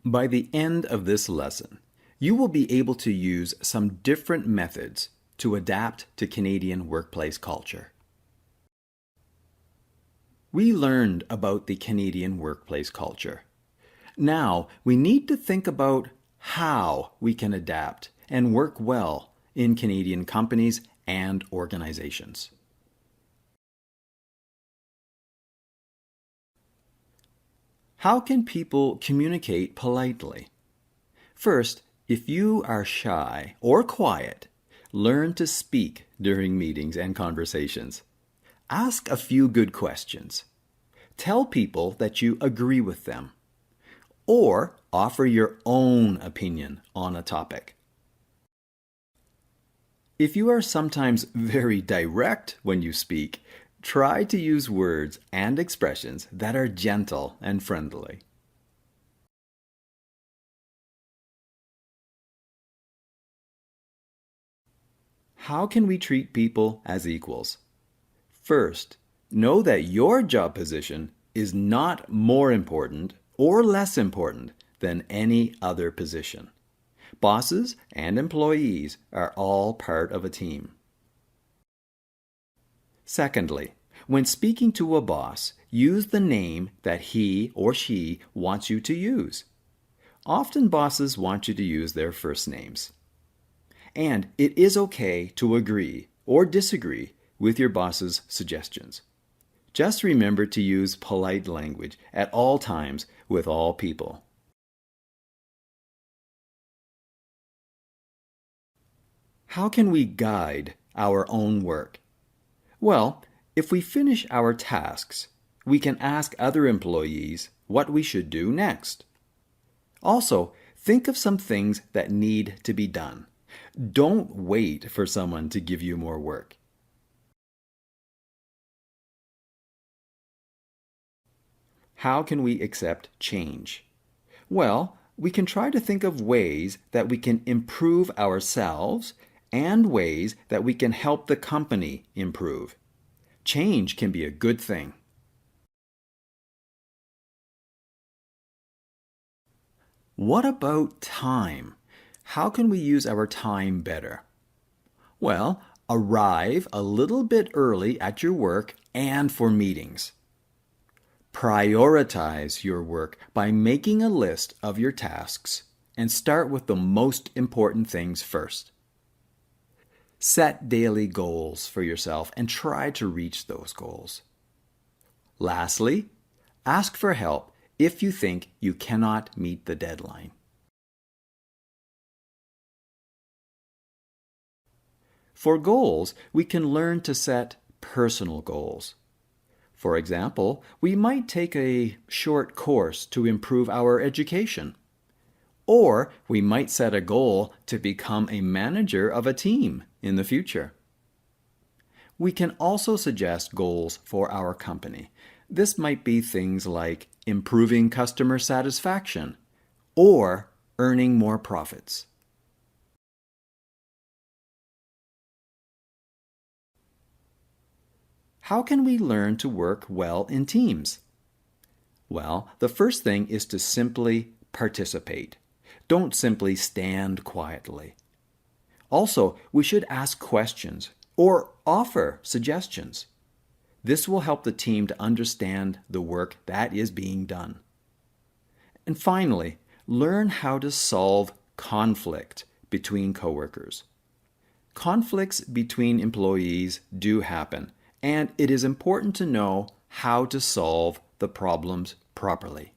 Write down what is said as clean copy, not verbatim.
By the end of this lesson, you will be able to use some different methods to adapt to Canadian workplace culture. We learned about the Canadian workplace culture. Now, we need to think about how we can adapt and work well in Canadian companies and organizations. How can people communicate politely? First, if you are shy or quiet, learn to speak during meetings and conversations. Ask a few good questions. Tell people that you agree with them. Or offer your own opinion on a topic. If you are sometimes very direct when you speak, try to use words and expressions that are gentle and friendly. How can we treat people as equals? First, know that your job position is not more important or less important than any other position. Bosses and employees are all part of a team. Secondly, when speaking to a boss, use the name that he or she wants you to use. Often bosses want you to use their first names. And it is okay to agree or disagree with your boss's suggestions. Just remember to use polite language at all times with all people. How can we guide our own work? Well, if we finish our tasks, we can ask other employees what we should do next. Also, think of some things that need to be done. Don't wait for someone to give you more work. How can we accept change? Well, we can try to think of ways that we can improve ourselves and ways that we can help the company improve. Change can be a good thing. What about time? How can we use our time better? Well, arrive a little bit early at your work and for meetings. Prioritize your work by making a list of your tasks and start with the most important things first. Set daily goals for yourself and try to reach those goals. Lastly, ask for help if you think you cannot meet the deadline. For goals, we can learn to set personal goals. For example, we might take a short course to improve our education. Or we might set a goal to become a manager of a team in the future. We can also suggest goals for our company. This might be things like improving customer satisfaction or earning more profits. How can we learn to work well in teams? Well, the first thing is to simply participate. Don't simply stand quietly. Also, we should ask questions or offer suggestions. This will help the team to understand the work that is being done. And finally, learn how to solve conflict between coworkers. Conflicts between employees do happen, and it is important to know how to solve the problems properly.